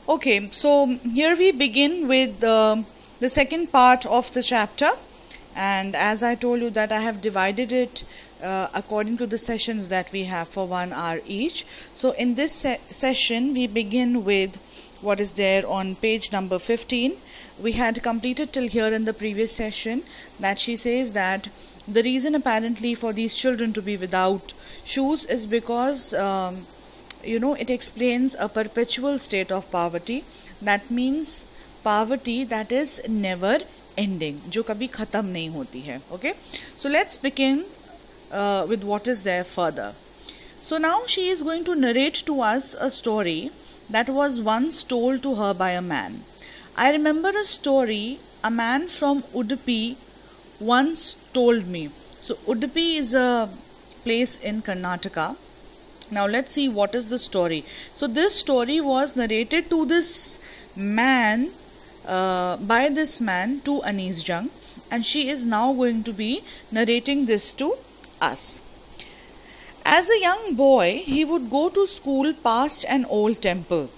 Okay, so here we begin with the second part of the chapter, and as I told you that I have divided it according to the sessions that we have for 1 hour each. So in this session we begin with what is there on page number 15. We had completed till here in the previous session that she says that the reason apparently for these children to be without shoes is because it explains a perpetual state of poverty. That means poverty that is never ending, जो कभी खत्म नहीं होती है. Okay, so let's begin with what is there further. So now she is going to narrate to us a story that was once told to her by a man. I remember a story a man from Udupi once told me. So Udupi is a place in Karnataka. Now let's see what is the story. So this story was narrated to this man, by this man to Anees Jung, and she is now going to be narrating this to us. As a young boy, he would go to school past an old temple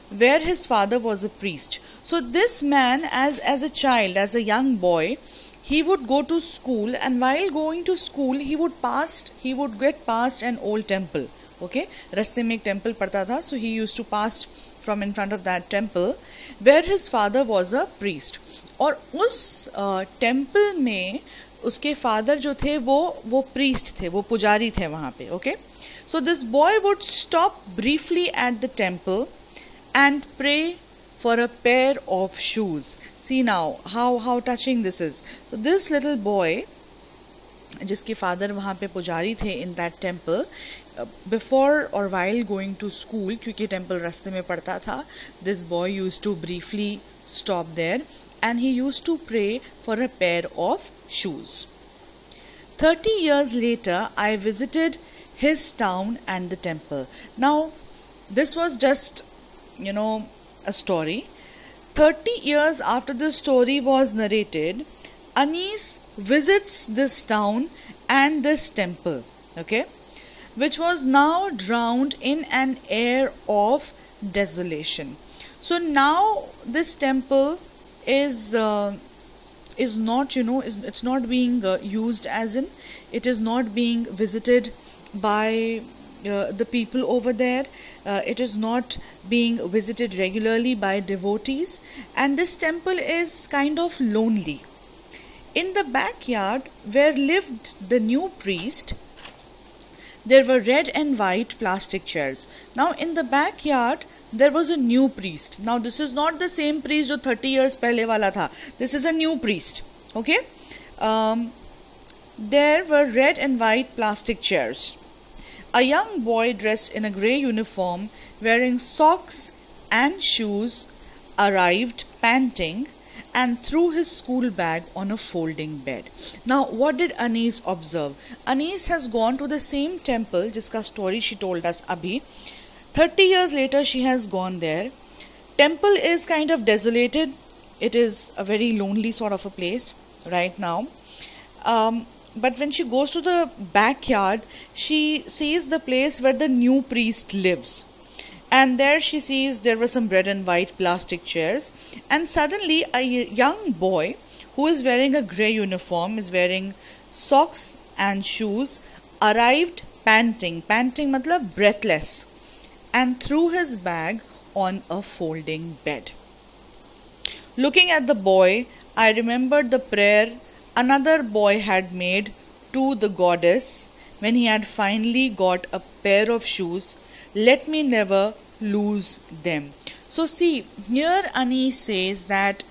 where his father was a priest. So this man, as a child, as a young boy, he would go to school, and while going to school he would get past an old temple. Okay, रास्ते में एक temple पड़ता था, so he used to pass from in front of that temple where his father was a priest. और उस temple में उसके father जो थे वो priest थे, वो पुजारी थे वहाँ पे. Okay, so this boy would stop briefly at the temple and pray for a pair of shoes. See now how touching this is. So this little boy, जिसके father वहाँ पे पुजारी थे in that temple, before or while going to school, क्योंकि temple रास्ते में पड़ता था, this boy used to briefly stop there and he used to pray for a pair of shoes. 30 years later, I visited his town and the temple. Now, this was just, a story. 30 years after the story was narrated, Anees visits this town and this temple, okay, which was now drowned in an air of desolation. So now this temple is not, it's not being used, as in it is not being visited by the people over there. It is not being visited regularly by devotees, and this temple is kind of lonely. In the backyard where lived the new priest, there were red and white plastic chairs. Now in the backyard there was a new priest. Now this is not the same priest जो 30 years पहले वाला था. This is a new priest. Okay, there were red and white plastic chairs. A young boy dressed in a grey uniform, wearing socks and shoes, arrived panting and threw his school bag on a folding bed. Now what did Anees observe? Anees has gone to the same temple jiska story she told us abhi. 30 years later she has gone there. Temple is kind of desolated. It is a very lonely sort of a place right now. But when she goes to the backyard, she sees the place where the new priest lives. And there she sees there were some red and white plastic chairs. And suddenly a young boy who is wearing a grey uniform, is wearing socks and shoes, arrived panting. Panting matlab breathless. And threw his bag on a folding bed. Looking at the boy, I remembered the prayer another boy had made to the goddess when he had finally got a pair of shoes. Let me never lose them. So see, here Anees says that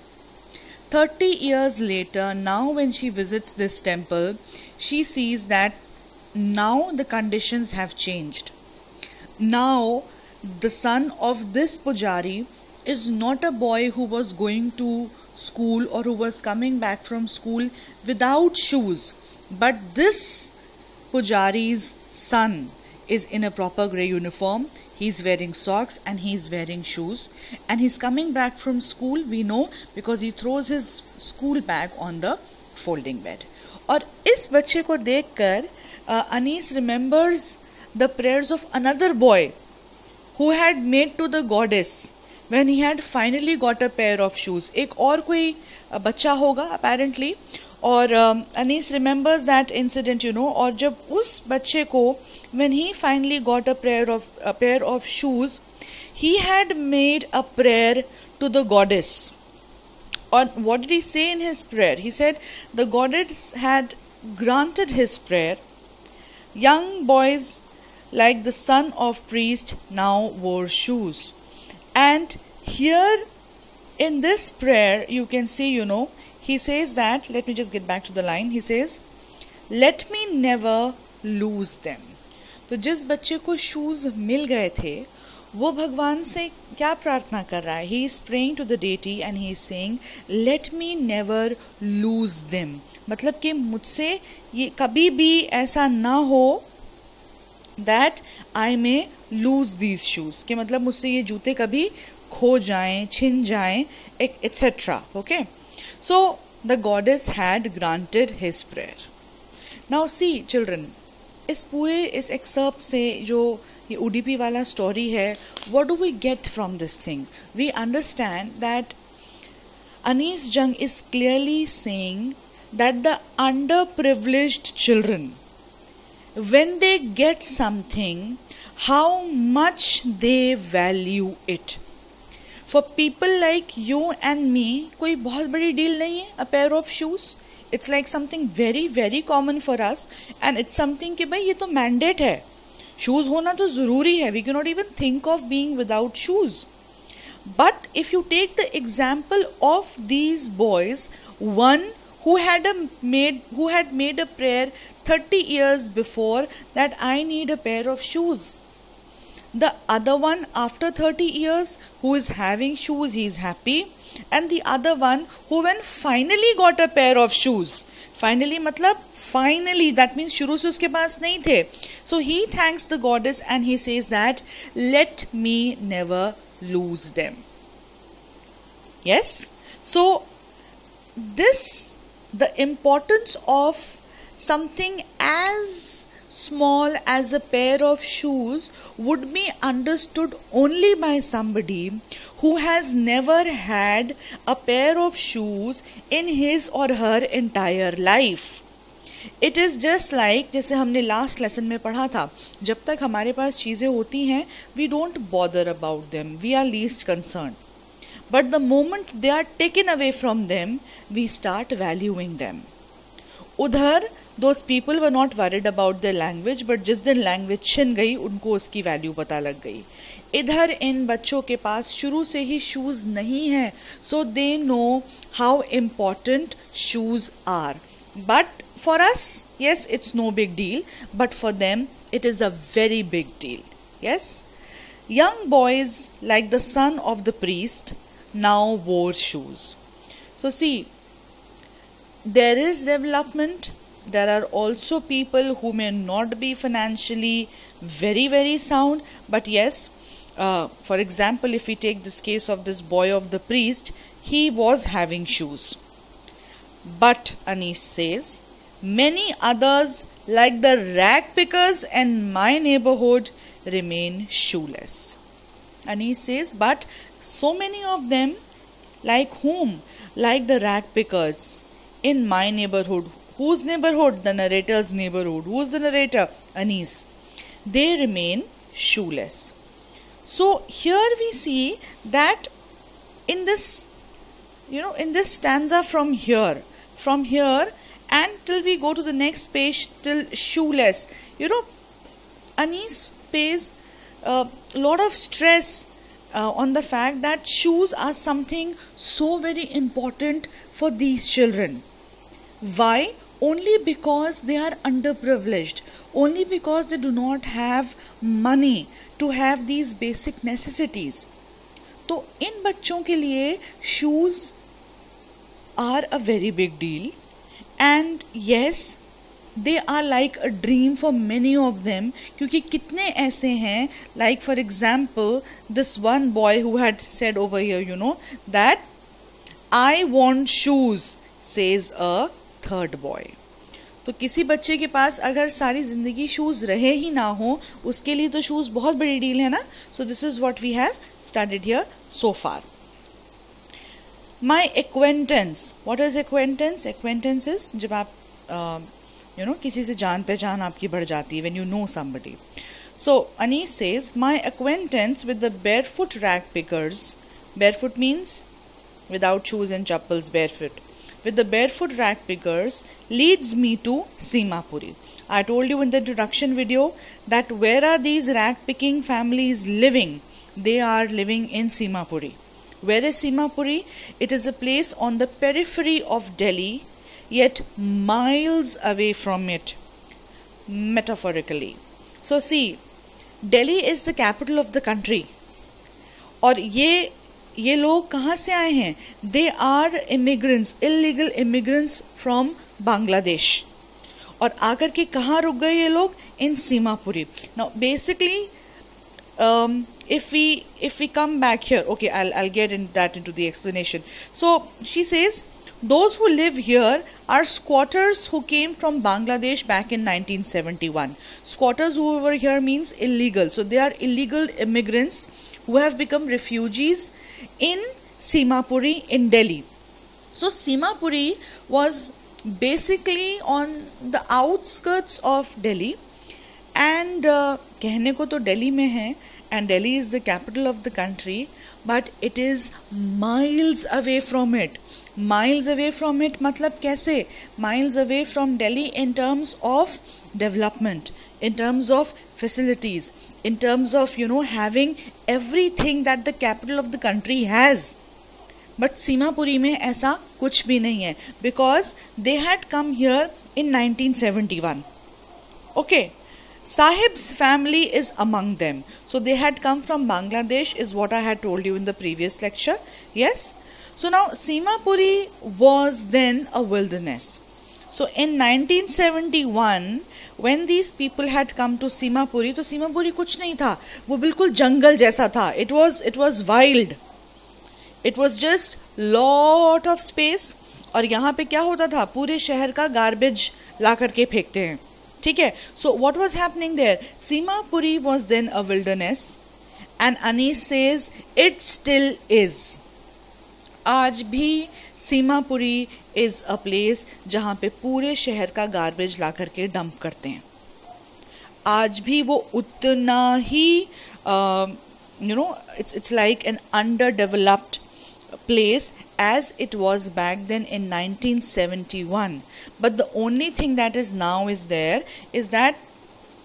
30 years later, now when she visits this temple, she sees that now the conditions have changed. Now the son of this pujari is not a boy who was going to school or who was coming back from school without shoes, but this pujari's son is in a proper grey uniform. He's wearing socks and he's wearing shoes, and he's coming back from school, we know, because he throws his school bag on the folding bed. और इस बच्चे को देखकर Anees remembers the prayers of another boy who had made to the goddess when he had finally got a pair of shoes. एक और कोई बच्चा होगा apparently, और Anis remembers that incident, you know, और जब उस बच्चे को when he finally got a pair of shoes, he had made a prayer to the goddess. Or what did he say in his prayer? He said the goddess had granted his prayer. Young boys like the son of priest now wore shoes. And here in this prayer you can see, you know, he says that, let me just get back to the line, he says, let me never lose them. तो जिस बच्चे को shoes मिल गए थे वो भगवान से क्या प्रार्थना कर रहा है? He is praying to the deity and he is saying, let me never lose them. मतलब कि मुझसे ये कभी भी ऐसा ना हो that I may lose these shoes. कि मतलब मुझसे ये जूते कभी खो जाएं, छिन जाएं, etc. Okay. So the goddess had granted his prayer. Now see children, इस एक्सर्प्ट से जो ये उडीपी वाला स्टोरी है, what do we get from this thing? We understand that Anis Jung is clearly saying that the underprivileged children, when they get something, how much they value it. For people like you and me, कोई बहुत बड़ी deal नहीं है a pair of shoes. It's like something very very common for us, and it's something कि भाई ये तो mandate है, shoes होना तो ज़रूरी है. We cannot even think of being without shoes. But if you take the example of these boys, one who had made a prayer 30 years before that I need a pair of shoes. The other one after 30 years who is having shoes, he is happy. And the other one who when finally got a pair of shoes, finally मतलब finally, that means शुरू से उसके पास नहीं थे. So he thanks the goddess and he says that let me never lose them. Yes. So the importance of something as small as a pair of shoes would be understood only by somebody who has never had a pair of shoes in his or her entire life. It is just like, जैसे हमने last lesson में पढ़ा था, जब तक हमारे पास चीज़ें होती हैं, we don't bother about them, we are least concerned. But the moment they are taken away from them, we start valuing them. उधर those people were not worried about their language, but जिस दिन language छिन गई उनको उसकी value पता लग गई. इधर इन बच्चों के पास शुरू से ही shoes नहीं है, so they know how important shoes are. But for us, yes, it's no big deal, but for them it is a very big deal. Yes, young boys like the son of the priest now wore shoes. So see, there is development. There are also people who may not be financially very very sound, but yes, for example, if we take this case of this boy of the priest, he was having shoes. But Anis says, many others like the rag pickers in my neighborhood remain shoeless. Anis says, but so many of them, like whom? Like the rag pickers in my neighborhood. Whose neighborhood? The narrator's neighborhood. Who's the narrator? Anis. They remain shoeless. So here we see that in this, in this stanza from here and till we go to the next page till shoeless, Anis pays a lot of stress on the fact that shoes are something so very important for these children. Why? Only because they are underprivileged, only because they do not have money to have these basic necessities. तो इन बच्चों के लिए shoes are a very big deal, and yes, they are like a dream for many of them. क्योंकि कितने ऐसे हैं, like for example, this one boy who had said over here, that I want shoes, says a third boy. तो किसी बच्चे के पास अगर सारी जिंदगी शूज रहे ही ना हो, उसके लिए तो शूज बहुत बड़ी डील है ना. So this is what we have studied here so far. My acquaintance. What is acquaintance? Acquaintance is जब आप किसी से जान पहचान आपकी बढ़ जाती है, when you know somebody. So Anis says, my acquaintance with the barefoot rag pickers, barefoot means without shoes and chappals, barefoot, with the barefoot rag pickers leads me to Simapuri. I told you in the introduction video that where are these rag picking families living? They are living in Simapuri. Where is Simapuri? It is a place on the periphery of Delhi, yet miles away from it, metaphorically. So see, Delhi is the capital of the country. और ये लोग कहाँ से आए हैं? They are immigrants, illegal immigrants from Bangladesh. और आकर के कहाँ रुक गए ये लोग? In Simapuri. Now basically, if we come back here, okay, I'll get into the explanation. So she says, those who live here are squatters who came from Bangladesh back in 1971. Squatters who were here means illegal. So they are illegal immigrants who have become refugees in Simapuri in Delhi. So Simapuri was basically on the outskirts of Delhi. And कहने को तो दिल्ली में है, and Delhi is the capital of the country, but it is miles away from it. Miles away from it मतलब कैसे? Miles away from Delhi in terms of development, in terms of facilities, in terms of having everything that the capital of the country has. But Simapuri में ऐसा कुछ भी नहीं है, because they had come here in 1971. Okay. Sahib's family is among them. So they had come from Bangladesh, is what I had told you in the previous lecture. Yes? So now Simapuri was then a wilderness. So in 1971, when these people had come to Simapuri, तो Simapuri कुछ नहीं था, वो बिल्कुल जंगल जैसा था. It was wild. It was just lot of space. और यहाँ पे क्या होता था? पूरे शहर का गार्बेज ला करके फेंकते हैं. ठीक है. So what was happening there? Simapuri was then a wilderness, and Anis says it still is. आज भी सीमापुरी is a place जहाँ पे पूरे शहर का गार्बेज ला करके डंप करते हैं. आज भी वो उतना ही it's like an underdeveloped place as it was back then in 1971. But the only thing that is now is there is that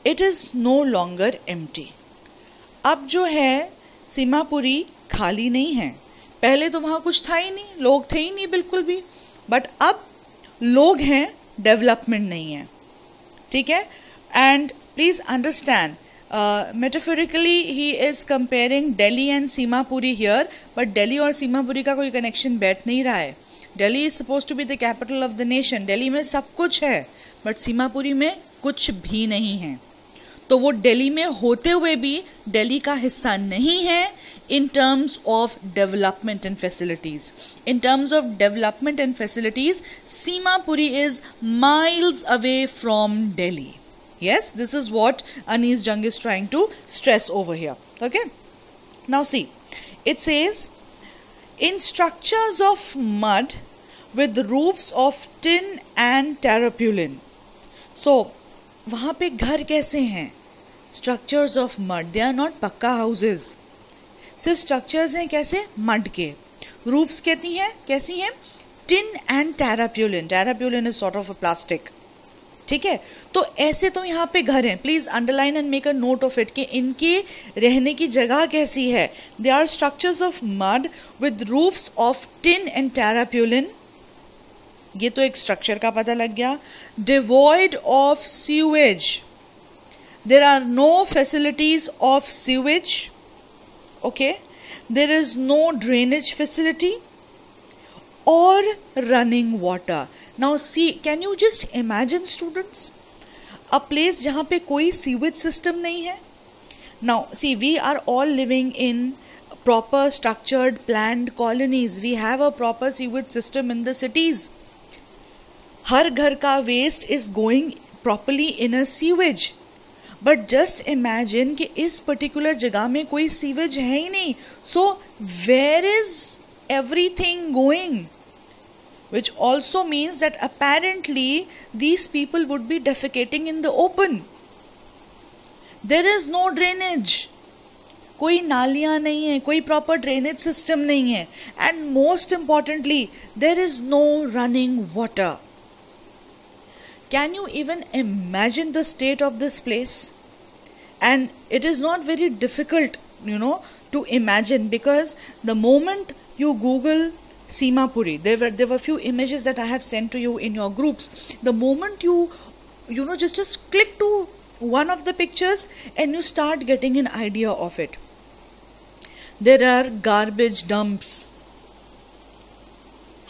it is no longer empty. अब जो है सीमापुरी खाली नहीं है. पहले तो वहाँ कुछ था ही नहीं, लोग थे ही नहीं बिल्कुल भी. बट अब लोग हैं, डेवलपमेंट नहीं है. ठीक है. And please understand, metaphorically he is comparing Delhi and Seemapuri here, but Delhi और सीमापुरी का कोई कनेक्शन बैठ नहीं रहा है. Delhi is suppose to be the capital of the nation. Delhi में सब कुछ है, बट सीमापुरी में कुछ भी नहीं है. तो वो दिल्ली में होते हुए भी दिल्ली का हिस्सा नहीं है in terms of development and facilities. In terms of development and facilities, Simapuri is miles away from Delhi. Yes, this is what Anis Jung is trying to stress over here. Okay. Now see, it says, in structures of mud with roofs of tin and tarpaulin. So, वहाँ पे घर कैसे हैं? Structures of mud. They are not पक्का houses. सिर्फ structures हैं कैसे? Mud के. रूफ्स कहती हैं कैसी हैं? Tin and tarpaulin. Tarpaulin is sort of a plastic. ठीक है. तो ऐसे तो यहाँ पे घर हैं. Please underline and make a note of it कि इनके रहने की जगह कैसी है. They are structures of mud with roofs of tin and tarpaulin. ये तो एक स्ट्रक्चर का पता लग गया. Devoid of sewage. There are no facilities of sewage. Okay, there is no drainage facility or running water. Now see, can you just imagine, students, a place जहाँ पे कोई sewage system नहीं है? Now see, we are all living in proper structured planned colonies. We have a proper sewage system in the cities. हर घर का waste is going properly in a sewage, but just imagine कि इस particular जगह में कोई sewage है ही नहीं, so where is everything going, which also means that apparently these people would be defecating in the open. There is no drainage, कोई नालियां नहीं है, कोई प्रॉपर ड्रेनेज सिस्टम नहीं है, and most importantly there is no running water. Can you even imagine the state of this place? And it is not very difficult, to imagine, because the moment you Google Simapuri, there were few images that I have sent to you in your groups. The moment you just click to one of the pictures and you start getting an idea of it. There are garbage dumps.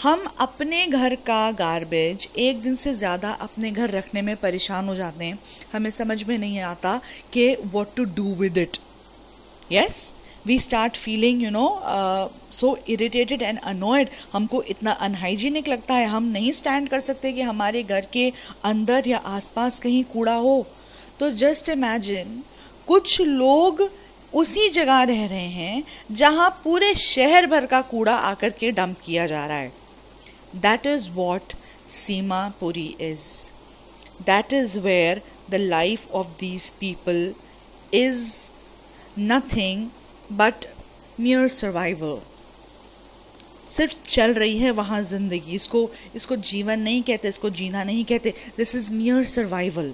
हम अपने घर का garbage एक दिन से ज़्यादा अपने घर रखने में परेशान हो जाते हैं, हमें समझ में नहीं आता कि what to do with it. Yes, we start feeling so irritated and annoyed. हमको इतना अनहाइजीनिक लगता है, हम नहीं स्टैंड कर सकते कि हमारे घर के अंदर या आसपास कहीं कूड़ा हो. तो जस्ट इमेजिन कुछ लोग उसी जगह रह रहे हैं जहां पूरे शहर भर का कूड़ा आकर के डंप किया जा रहा है. That is what Simapuri is. That is where the life of these people is nothing but mere survival. सिर्फ चल रही है वहां जिंदगी. इसको जीवन नहीं कहते, इसको जीना नहीं कहते. This is mere survival.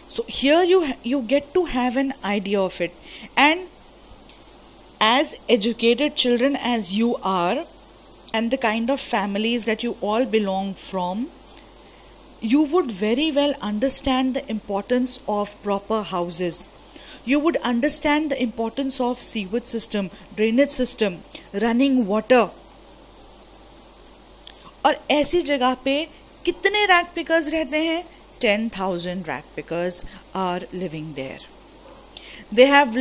So here you get to have an idea of it. And as educated children as you are, and the kind of families that you all belong from, you would very well understand the importance of proper houses. You would understand the importance of sewage system, drainage system, running water. और ऐसी जगह पे कितने rag pickers रहते हैं? 10,000 rag pickers are living there. They have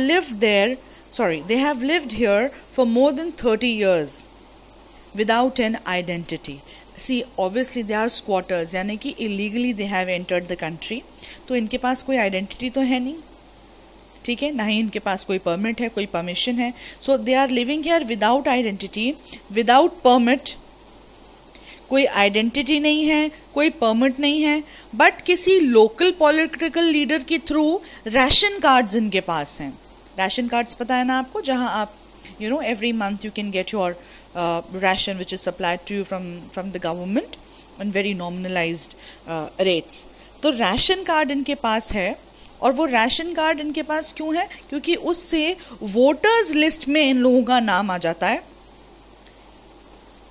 lived here for more than 30 years. Without an identity. See, obviously they are squatters, यानी कि illegally they have entered the country. तो इनके पास कोई आइडेंटिटी तो है नहीं, ठीक है, ना ही इनके पास कोई परमिट है, कोई परमिशन है. So they are living here without identity, without permit. कोई आइडेंटिटी नहीं है, कोई परमिट नहीं है, बट किसी लोकल पॉलिटिकल लीडर के थ्रू राशन कार्ड्स इनके पास हैं. राशन कार्ड्स पता है ना आपको, जहां आप every month you can get your ration which is supplied to you from the government on very nominalized rates. तो राशन कार्ड इनके पास है, और वो राशन कार्ड इनके पास क्यों है? क्योंकि उससे वोटर्स लिस्ट में इन लोगों का नाम आ जाता है,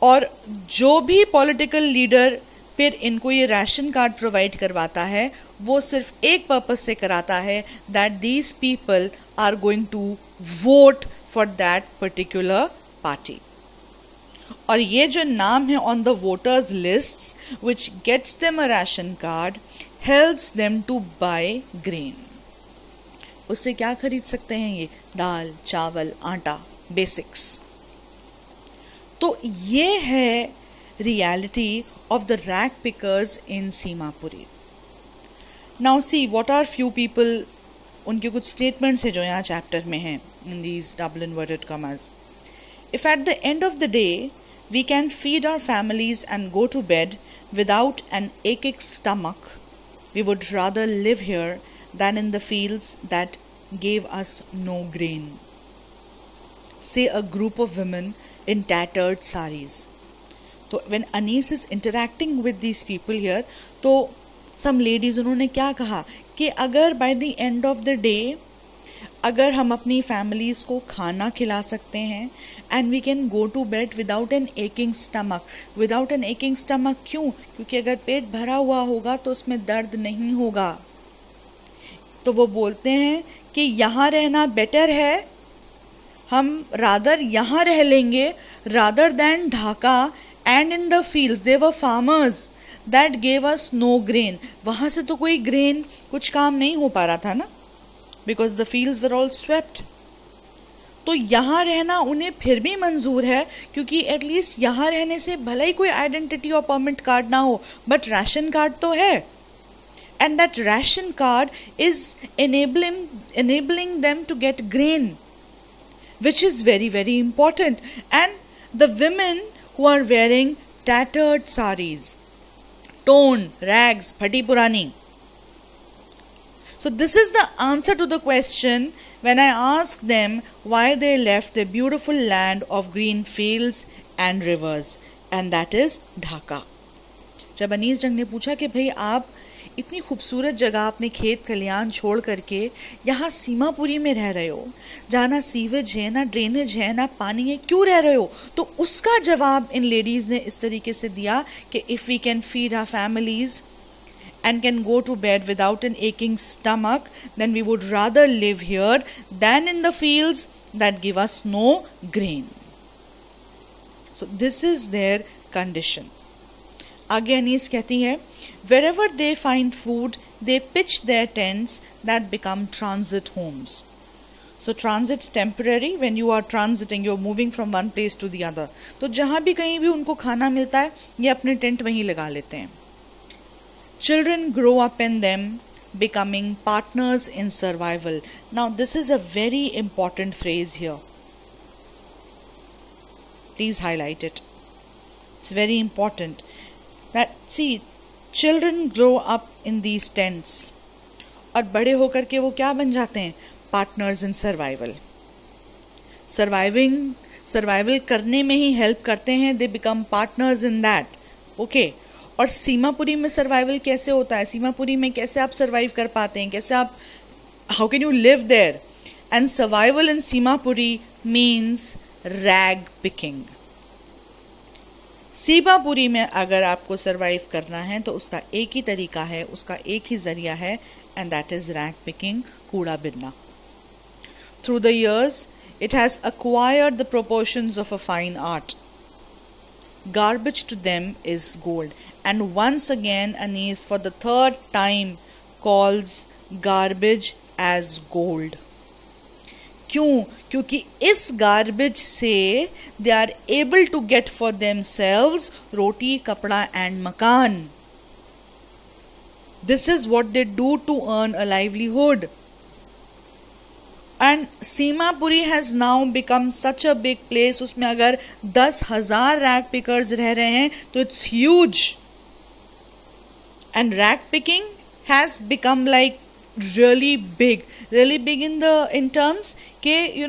और जो भी पॉलिटिकल लीडर फिर इनको ये राशन कार्ड प्रोवाइड करवाता है, वो सिर्फ एक पर्पस से कराता है, that these people are going to vote for that particular party. और ये जो नाम है on the voters list which gets them a ration card helps them to buy grain. उससे क्या खरीद सकते हैं? ये दाल, चावल, आटा, बेसिक्स. तो ये है reality of the rag pickers in Simapuri. Now see what are few people, उनके कुछ statements है जो यहाँ chapter में हैं in these double inverted commas. If at the end of the day we can feed our families and go to bed without an aching stomach, we would rather live here than in the fields that gave us no grain. Say a group of women in tattered saris. तो when Anis is interacting with these people here, तो some ladies उन्होंने क्या कहा कि अगर by the end of the day अगर हम अपनी families को खाना खिला सकते हैं and we can go to bed without an aching stomach, क्यों? क्योंकि अगर पेट भरा हुआ होगा तो उसमें दर्द नहीं होगा. तो वो बोलते हैं कि यहाँ रहना बेटर है, हम रादर यहाँ रह लेंगे rather than Dhaka. And in the fields there were farmers that gave us no grain. वहां से तो कोई grain, कुछ काम नहीं हो पा रहा था ना, because the fields were all swept. तो यहाँ रहना उन्हें फिर भी मंजूर है, क्योंकि एटलीस्ट यहाँ रहने से भले ही कोई आइडेंटिटी और परमिट कार्ड ना हो, बट राशन कार्ड तो है. And that ration card is enabling them to get grain, which is very, very important. And the women who are wearing tattered saris, torn rags, phati purani. So this is the answer to the question when I asked them why they left the beautiful land of green fields and rivers, and that is Dhaka. जब अनीस जंग ने पूछा कि भाई आप इतनी खूबसूरत जगह अपने खेत खलियान छोड़ करके यहाँ सीमापुरी में रह रहे हो, जहाँ ना सीवेज है, ना ड्रेनेज है, ना पानी है, क्यों रह रहे हो? तो उसका जवाब इन लेडीज ने इस तरीके से दिया कि if we can feed our families and can go to bed without an aching stomach, then we would rather live here than in the fields that give us no grain. So this is their condition. आगे अनीस कहती है, wherever they find food, they pitch their tents that become transit homes. So transit temporary, when you are transiting, you are moving from one place to the other. तो जहाँ भी कहीं भी उनको खाना मिलता है, ये अपने टेंट वहीं लगा लेते हैं. Children grow up in them, becoming partners in survival. Now this is a very important phrase here. Please highlight it. It's very important. That see, children grow up in these tents. और बड़े होकर के वो क्या बन जाते हैं? Partners in survival. Survival करने में ही help करते हैं. They become partners in that. Okay. और सीमापुरी में सर्वाइवल कैसे होता है? सीमापुरी में कैसे आप सर्वाइव कर पाते हैं? कैसे आप, how can you live there? And survival in Seemapuri means rag picking. Seemapuri में अगर आपको सर्वाइव करना है तो उसका एक ही तरीका है, उसका एक ही जरिया है, and that is rag picking, कूड़ा बिनना. Through the years it has acquired the proportions of a fine art. Garbage to them is gold. And once again, Anis for the third time calls garbage as gold. क्यों? क्योंकि इस garbage से they are able to get for themselves roti, kapda and makan. This is what they do to earn a livelihood. And Seemapuri has now become such a big place. उसमें अगर 10,000 rag pickers रह रहे हैं तो it's huge. And rag picking has become like really big in terms के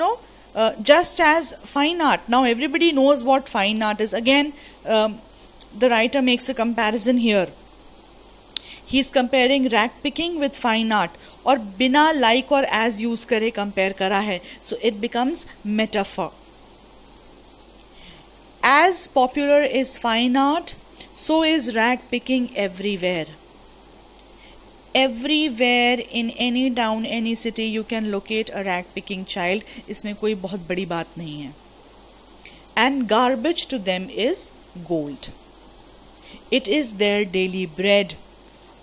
just as fine art. Now everybody knows what fine art is. Again, the writer makes a comparison here. He is comparing rag picking with fine art. और बिना like और as use करे compare करा है. So it becomes metaphor. As popular is fine art, so is rag picking everywhere. Everywhere in any town, any city, you can locate a rag picking child. इसमें कोई बहुत बड़ी बात नहीं है. And garbage to them is gold. It is their daily bread,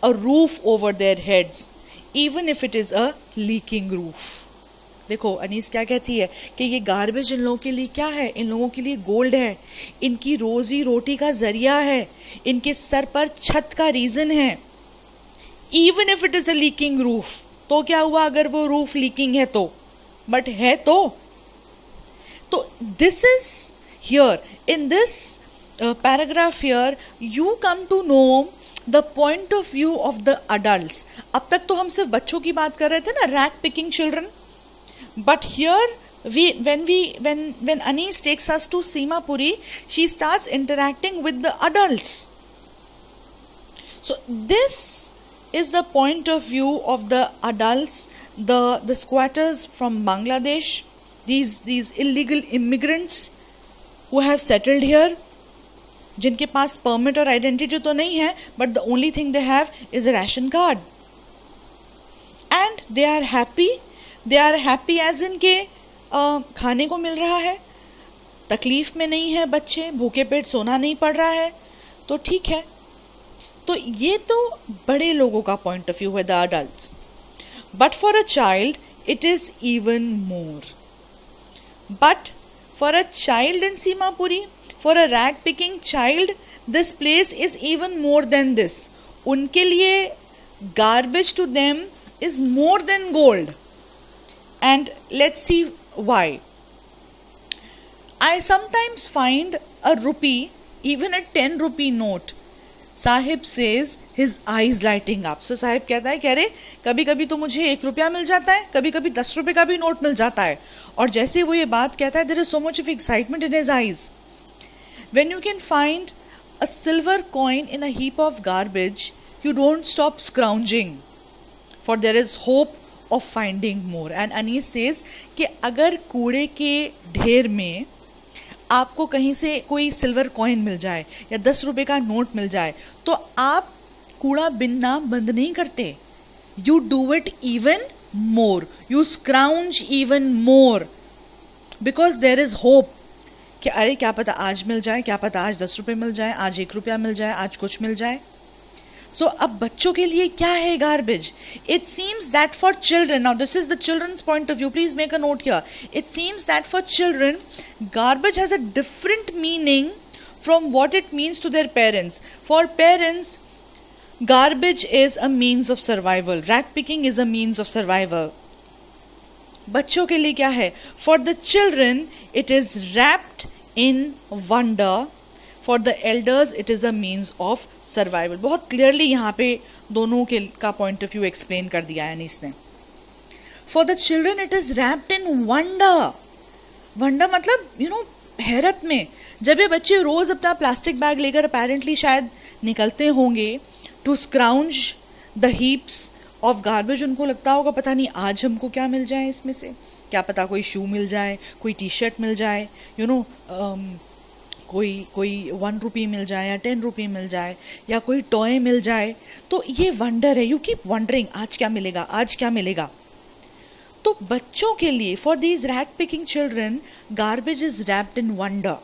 a roof over their heads, even if it is a leaking roof. देखो अनीस क्या कहती है कि ये गार्बेज इन लोगों के लिए क्या है? इन लोगों के लिए गोल्ड है, इनकी रोजी रोटी का जरिया है, इनके सर पर छत का रीजन है. Even if it is a leaking roof, तो क्या हुआ अगर वो रूफ लीकिंग है तो, बट है तो this is here in this paragraph here you come to know the point of view of the adult. अब तक तो हम सिर्फ बच्चों की बात कर रहे थे ना, rag picking children, but here when Anis takes us to Simapuri, she starts interacting with the adults. So this is the point of view of the adults, the squatters from Bangladesh, these illegal immigrants who have settled here, जिनके पास permit और identity तो नहीं है, but the only thing they have is a ration card. And they are happy as in के खाने को मिल रहा है, तकलीफ में नहीं है, बच्चे भूखे पेट सोना नहीं पड़ रहा है, तो ठीक है. तो ये तो बड़े लोगों का पॉइंट ऑफ व्यू है, the adults. But for a child it is even more. But for a child in Simapuri, for a rag picking child, this place is even more than this. उनके लिए garbage to them is more than gold. And let's see why. I sometimes find a rupee, even a 10 rupee note. Sahib says, his eyes lighting up. So Sahib कहता है कि अरे कभी कभी तो मुझे 1 रुपया मिल जाता है, कभी कभी 10 रुपए का भी नोट मिल जाता है. और जैसे वो ये बात कहता है, there is so much of excitement in his eyes. When you can find a silver coin in a heap of garbage, you don't stop scrounging, for there is hope of finding more. And Anis says कि अगर कूड़े के ढेर में आपको कहीं से कोई सिल्वर कॉइन मिल जाए या 10 रुपए का नोट मिल जाए, तो आप कूड़ा बिनना बंद नहीं करते. You do it even more, you scrounge even more, because there is hope कि अरे क्या पता आज मिल जाए, क्या पता आज 10 रुपए मिल जाए, आज 1 रुपया मिल जाए, आज कुछ मिल जाए. सो अब बच्चों के लिए क्या है garbage? It seems that for children, now this is the children's point of view, please make a note here. It seems that for children garbage has a different meaning from what it means to their parents. For parents, garbage is a means of survival. Rag picking is a means of survival. बच्चों के लिए क्या है? For the children, it is wrapped in wonder. For the elders, it is a means of survival. बहुत clearly यहाँ पे दोनों के का point of view explain कर दिया है इसने. For the children, it is wrapped in wonder. वंडा मतलब हैरत में. जब ये बच्चे रोज अपना प्लास्टिक बैग लेकर अपेरेंटली शायद निकलते होंगे to scrounge the heaps of garbage, उनको लगता होगा पता नहीं आज हमको क्या मिल जाए इसमें से, क्या पता कोई शू मिल जाए, कोई टी शर्ट मिल जाए, कोई 1 रुपी मिल जाए या 10 रुपी मिल जाए, या कोई टॉय मिल जाए. तो ये वंडर है. यू कीप वंडरिंग आज क्या मिलेगा, आज क्या मिलेगा. तो बच्चों के लिए, for these rag picking children, garbage is wrapped in wonder.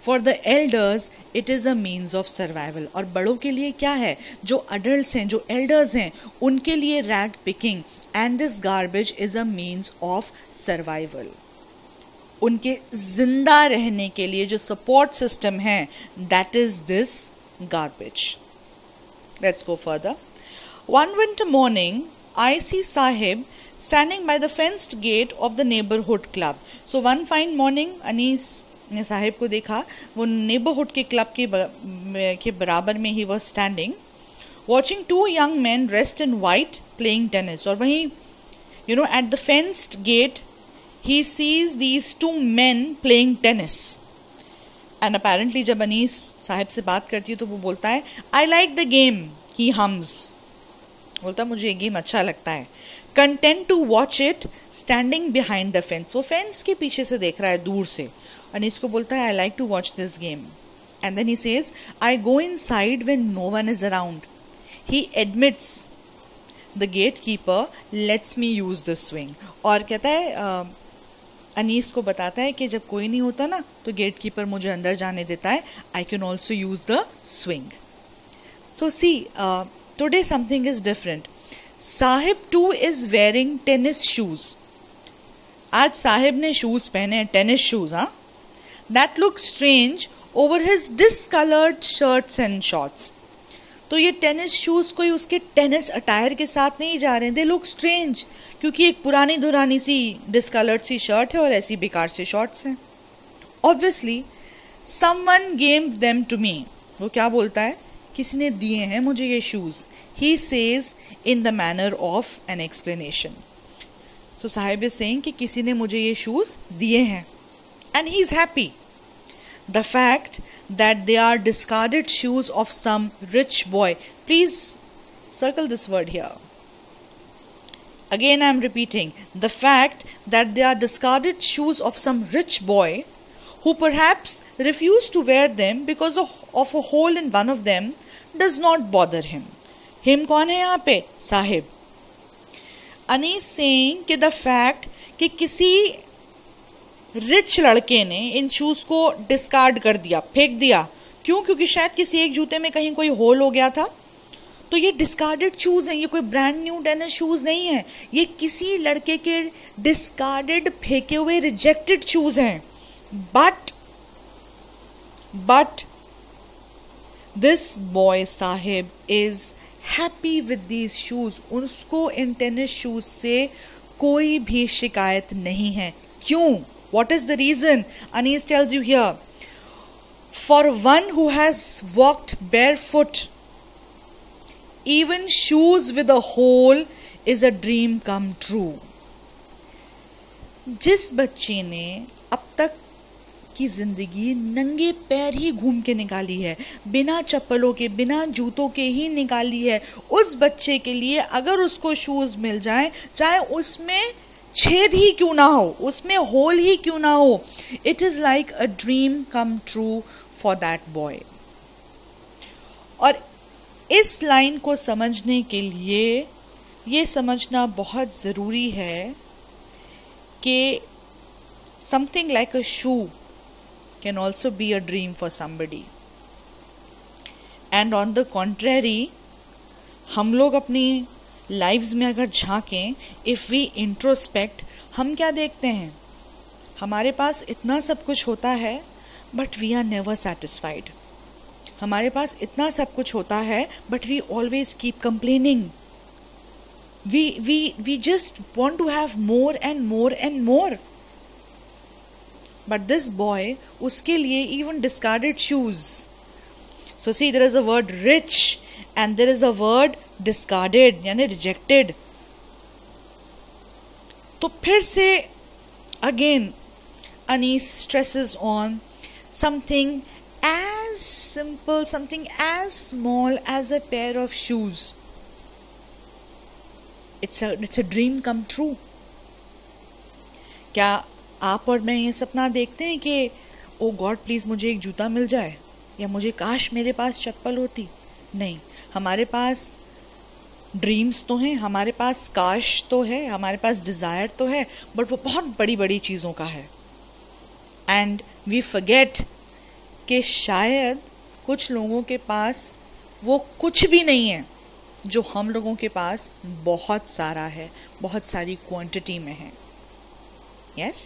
For the elders it is a means of survival. और बड़ों के लिए क्या है? जो अडल्ट्स हैं, जो एल्डर्स हैं, उनके लिए rag picking and this garbage is a means of survival. उनके जिंदा रहने के लिए जो सपोर्ट सिस्टम है, that is this garbage. Let's go further. One winter morning, I see Sahib standing by the fenced gate of the neighborhood club. So one fine morning, Anis ने साहिब को देखा, वो neighborhood के club के बराबर में he was standing, watching 2 young men dressed in white playing tennis. और वहीं, at the fenced gate, he sees these 2 men playing tennis. And apparently जब अनीस साहिब से बात करती है तो वो बोलता है, I like the game, he hums. बोलता मुझे ये गेम अच्छा लगता है. Content to watch it standing behind the fence. वो फेंस के पीछे से देख रहा है दूर से. अनीस को बोलता है I like to watch this game. And then he says I go inside when no one is around. He admits the gatekeeper lets me use the swing. और कहता है अनीस को बताता है कि जब कोई नहीं होता ना तो गेट कीपर मुझे अंदर जाने देता है. I can also use the swing. So see today something is different. Sahib too is wearing tennis shoes. आज साहिब ने शूज पहने हैं, टेनिस शूज. हाँ, that looks strange over his discolored shirts and shorts. तो ये टेनिस शूज कोई उसके tennis attire के साथ नहीं जा रहे हैं. They look strange क्योंकि एक पुरानी दुरानी सी डिस्कलर्ड सी शर्ट है और ऐसी बेकार से शॉर्ट्स हैं. Obviously, someone gave them to me. वो क्या बोलता है? किसी ने दिए हैं मुझे ये shoes. He says in the manner of an explanation. So Sahib is saying कि किसी ने मुझे ये शूज दिए हैं. And he is happy. The fact that they are discarded shoes of some rich boy. Please circle this word here. Again I am repeating. The fact that they are discarded shoes of some rich boy who perhaps refused to wear them because of a hole in one of them does not bother him. Him कौन है यहाँ पे? Sahib. Anis saying कि the fact कि किसी rich लड़के ने इन shoes को डिस्कार्ड कर दिया, फेंक दिया. क्यों? क्योंकि शायद किसी एक जूते में कहीं कोई होल हो गया था, तो ये डिस्कार्डेड शूज हैं, ये कोई ब्रांड न्यू टेनिस शूज नहीं है, ये किसी लड़के के डिस्कार्डेड, फेंके हुए, रिजेक्टेड शूज हैं. But this boy Sahib is happy with these shoes. उसको इन टेनिस शूज से कोई भी शिकायत नहीं है. क्यों? What is the reason? Anis tells you here. For one who has walked barefoot, even shoes with a hole is a dream come true. जिस बच्चे ने अब तक की जिंदगी नंगे पैर ही घूम के निकाली है, बिना चप्पलों के, बिना जूतों के ही निकाली है, उस बच्चे के लिए अगर उसको शूज मिल जाए, चाहे उसमें छेद ही क्यों ना हो, उसमें होल ही क्यों ना हो, it is like a dream come true for that boy. और इस लाइन को समझने के लिए ये समझना बहुत जरूरी है कि something like a shoe can also be a dream for somebody. And on the contrary, हम लोग अपनी लाइव्स में अगर झांकें, इफ वी इंट्रोस्पेक्ट, हम क्या देखते हैं? हमारे पास इतना सब कुछ होता है but we are never satisfied. हमारे पास इतना सब कुछ होता है but we always keep complaining. we just want to have more and more and more. But this boy, उसके लिए even discarded shoes. So see, there is a word rich and there is a word discarded, यानी rejected. तो फिर से again Anis stresses on something as simple, something as small as a pair of shoes. It's a dream come true. क्या आप और मैं ये सपना देखते हैं कि ओ गॉड प्लीज मुझे एक जूता मिल जाए, या मुझे काश मेरे पास चप्पल होती? नहीं, हमारे पास ड्रीम्स तो हैं, हमारे पास काश तो है, हमारे पास डिजायर तो है, बट वो बहुत बड़ी बड़ी चीजों का है. एंड वी फॉरगेट कि शायद कुछ लोगों के पास वो कुछ भी नहीं है जो हम लोगों के पास बहुत सारा है, बहुत सारी क्वांटिटी में है. Yes,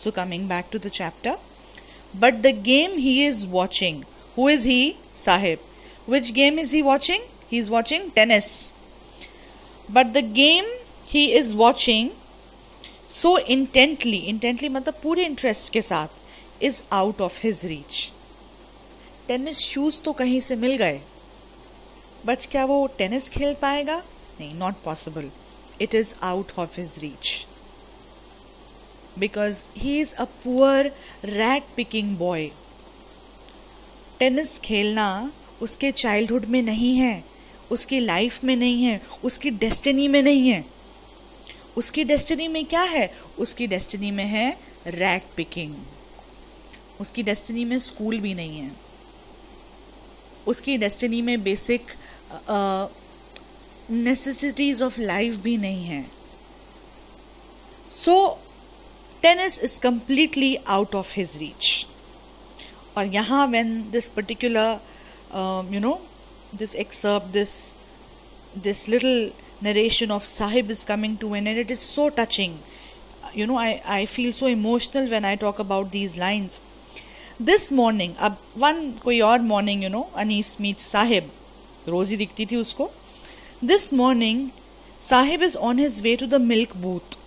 so coming back to the chapter. But the game he is watching, who is he? Saheb. Which game is he watching? He is watching tennis. But the game he is watching so intently, intently मतलब पूरे interest के साथ, is out of his reach. Tennis shoes तो कहीं से मिल गए, but क्या वो टेनिस खेल पाएगा? नहीं, not possible. It is out of his reach because he is a poor rag picking boy. Tennis खेलना उसके चाइल्डहुड में नहीं है, उसकी लाइफ में नहीं है, उसकी डेस्टिनी में नहीं है. उसकी डेस्टिनी में क्या है? उसकी डेस्टिनी में है रैग पिकिंग. उसकी डेस्टिनी में स्कूल भी नहीं है, उसकी डेस्टिनी में बेसिक नेसेसिटीज ऑफ लाइफ भी नहीं है. So tennis is completely out of his reach. और यहां when this particular this excerpt, this little narration of Sahib is coming to an end, it is so touching. I feel so emotional when I talk about these lines. This morning, अब कोई और morning, Anis meets Sahib. रोज ही दिखती थी उसको. This morning, Sahib is on his way to the milk booth.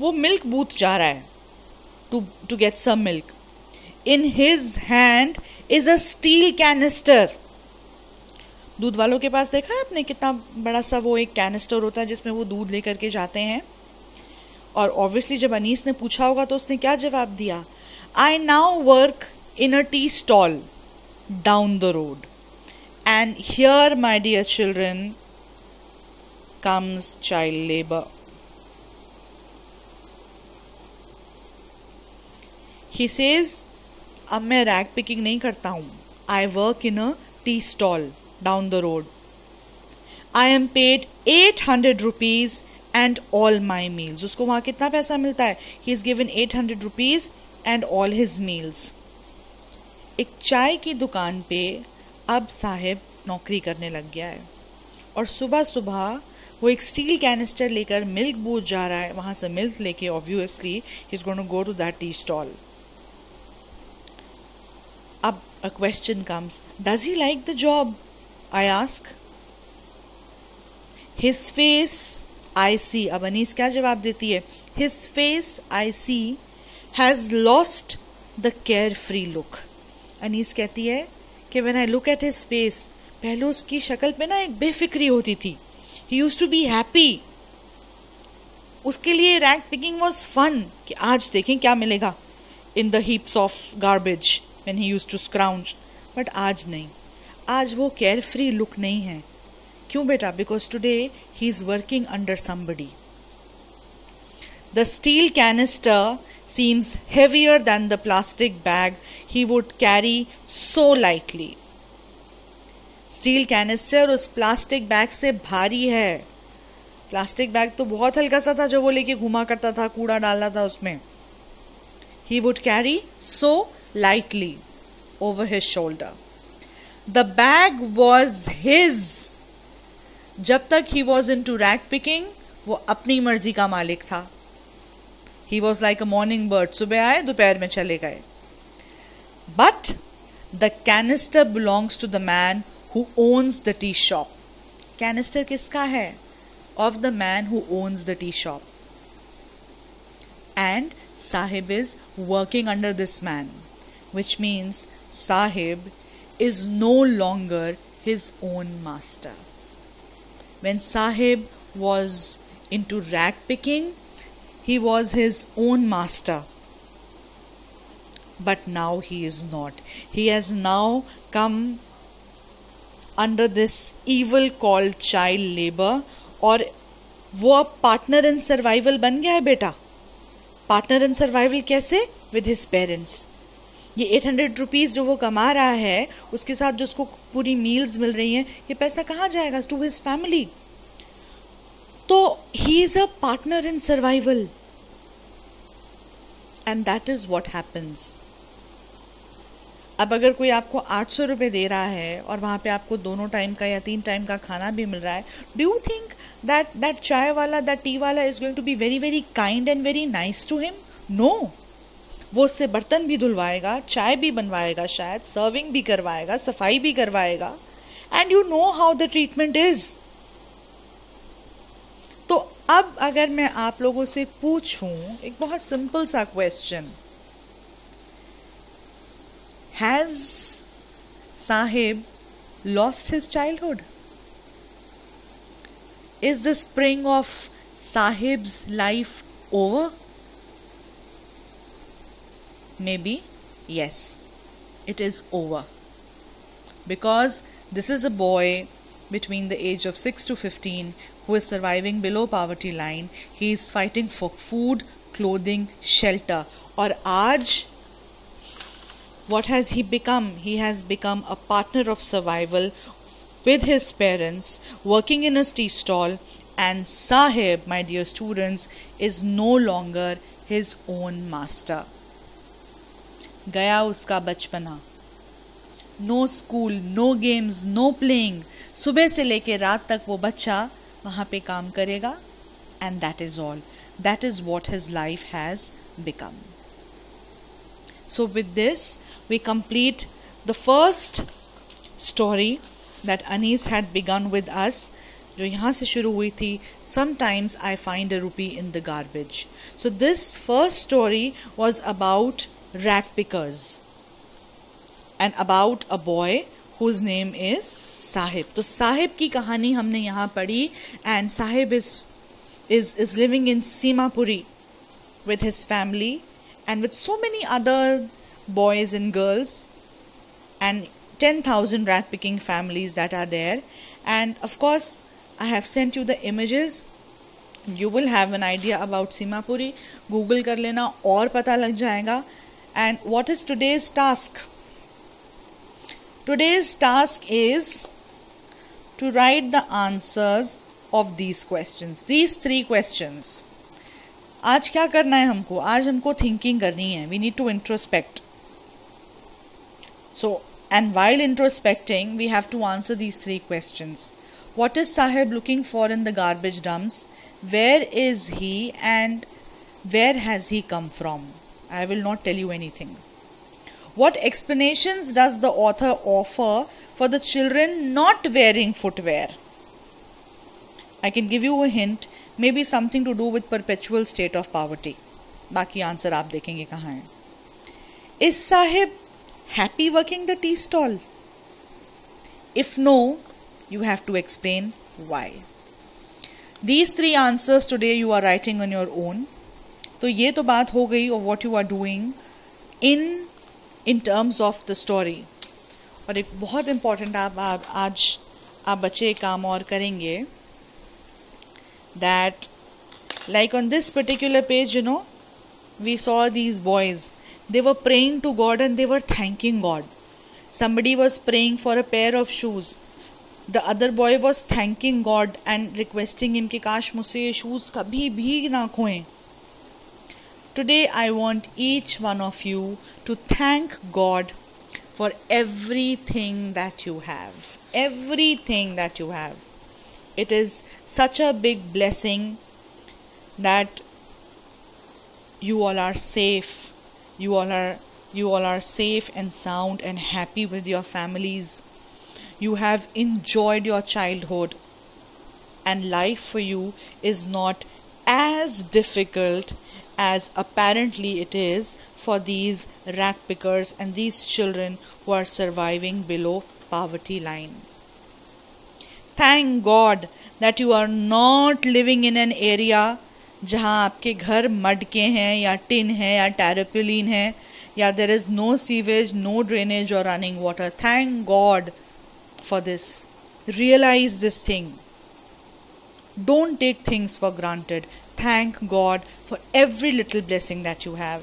वो milk booth जा रहा है to get some milk. In his hand is a steel canister. दूध वालों के पास देखा है आपने कितना बड़ा सा वो एक कैनिस्टर होता है जिसमें वो दूध लेकर के जाते हैं. और ऑब्वियसली जब अनीस ने पूछा होगा तो उसने क्या जवाब दिया? I now work in a tea stall down the road and here my dear children comes child labour. He says अब मैं रैग पिकिंग नहीं करता हूं. I work in a tea stall down the road. I am paid 800 rupees and all my meals. उसको वहां कितना पैसा मिलता है? He is given 800 rupees and all his meals. एक चाय की दुकान पे अब साहिब नौकरी करने लग गया है. और सुबह सुबह वो एक स्टील कैनिस्टर लेकर मिल्क बूथ जा रहा है, वहां से मिल्क लेके obviously he is going to go to that tea stall. अब a question comes, does he like the job? I ask. His face I see. अब अनीस क्या जवाब देती है? His face I see has lost the carefree look. Anees कहती है कि when I look at his face, पहले उसकी शक्ल पे ना एक बेफिक्री होती थी. He used to be happy. उसके लिए रैग पिकिंग was fun. कि आज देखें क्या मिलेगा in the heaps of garbage when he used to scrounge. But आज नहीं, आज वो carefree look नहीं है. क्यों बेटा? Because today he is working under somebody. The steel canister seems heavier than the plastic bag he would carry so lightly. Steel canister उस plastic bag से भारी है. प्लास्टिक बैग तो बहुत हल्का सा था जो वो लेके घुमा करता था, कूड़ा डालना था उसमें. He would carry so lightly over his shoulder. The bag was his. जब तक he was into rag picking, वो अपनी मर्जी का मालिक था. He was like a morning bird. सुबह आए, दोपहर में चले गए. But the canister belongs to the man who owns the tea shop. Canister किसका है? Of the man who owns the tea shop. And Sahib is working under this man, which means Sahib is no longer his own master. When Sahib was into rag picking, he was his own master. But now he is not. He has now come under this evil called child labor, और वो अब partner in survival बन गया है बेटा. Partner in survival कैसे? With his parents. ये 800 rupees जो वो कमा रहा है, उसके साथ जो उसको पूरी मील्स मिल रही हैं, ये पैसा कहाँ जाएगा? To his family. तो he is a partner in survival, and that is what happens. अब अगर कोई आपको 800 रुपए दे रहा है और वहां पे आपको दोनों टाइम का या 3 टाइम का खाना भी मिल रहा है, do you think that chai वाला, दैट टी वाला is going to be very very kind and very nice to him? No. वो उससे बर्तन भी धुलवाएगा, चाय भी बनवाएगा, शायद सर्विंग भी करवाएगा, सफाई भी करवाएगा. And you know how the treatment is. तो अब अगर मैं आप लोगों से पूछूं एक बहुत सिंपल सा question, has Sahib lost his childhood? Is the spring of sahibs life over? Maybe yes, it is over, because this is a boy between the age of 6 to 15 who is surviving below poverty line. He is fighting for food, clothing, shelter. और आज what has he become? He has become a partner of survival with his parents, working in a tea stall, and Sahib, my dear students, is no longer his own master. गया उसका बचपना. No school, no games, no playing. सुबह से लेके रात तक वो बच्चा वहां पे काम करेगा, and that is all. That is what his life has become. So with this we complete the first story that Anees had begun with us, जो यहां से शुरू हुई थी. Sometimes I find a rupee in the garbage. So this first story was about rag pickers and about a boy whose name is Sahib. तो साहिब की कहानी हमने यहाँ पढ़ी, and Sahib is living in Simapuri with his family and with so many other boys and girls and 10,000 rag picking families that are there. And of course I have sent you the images. You will have an idea about Simapuri. Google कर लेना और पता लग जाएगा. And what is today's task? Today's task is to write the answers of these questions. These 3 questions. आज क्या करना है हमको? आज हमको thinking करनी है. We need to introspect. So, and while introspecting, we have to answer these 3 questions. What is Sahib looking for in the garbage dumps? Where is he and where has he come from? I will not tell you anything. What explanations does the author offer for the children not wearing footwear? I can give you a hint, maybe something to do with perpetual state of poverty. बाकी answer आप देखेंगे कहाँ है. Is Sahib happy working the tea stall? If no, you have to explain why. These 3 answers today you are writing on your own. तो ये तो बात हो गई of what you are doing in terms of the story. और एक बहुत important आज आप बच्चे काम और करेंगे, that like on this particular page, you know, we saw these boys. They were praying to God and they were thanking God. Somebody was praying for a pair of shoes. The other boy was thanking God and requesting him कि काश मुझसे ये shoes कभी भी ना खोएं. Today I want each one of you to thank God for everything that you have. Everything that you have. It is such a big blessing that you all are safe. You all are safe and sound and happy with your families. You have enjoyed your childhood, and life for you is not as difficult as apparently it is for these rat pickers and these children who are surviving below poverty line. Thank God that you are not living in an area जहाँ आपके घर mud के हैं या tin है या टैरेपोलिन है या there is no sewage, no drainage or running water. Thank God for this. Realize this thing. Don't take things for granted. Thank God for every little blessing that you have.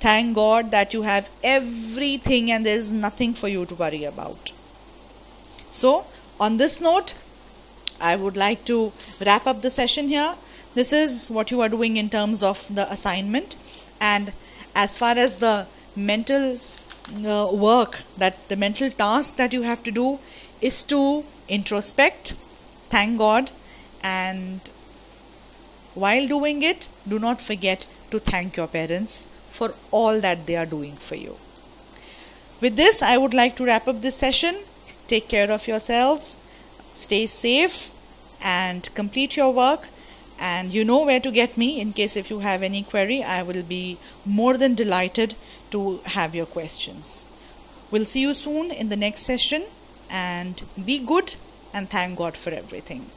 Thank God that you have everything and there is nothing for you to worry about. So, on this note, I would like to wrap up the session here. This is what you are doing in terms of the assignment, and as far as the mental work, that the mental task that you have to do is to introspect, thank God, and while doing it, do not forget to thank your parents for all that they are doing for you. With this, I would like to wrap up this session. Take care of yourselves. Stay safe and complete your work, and you know where to get me in case if you have any query. I will be more than delighted to have your questions. We'll see you soon in the next session, and be good and thank God for everything.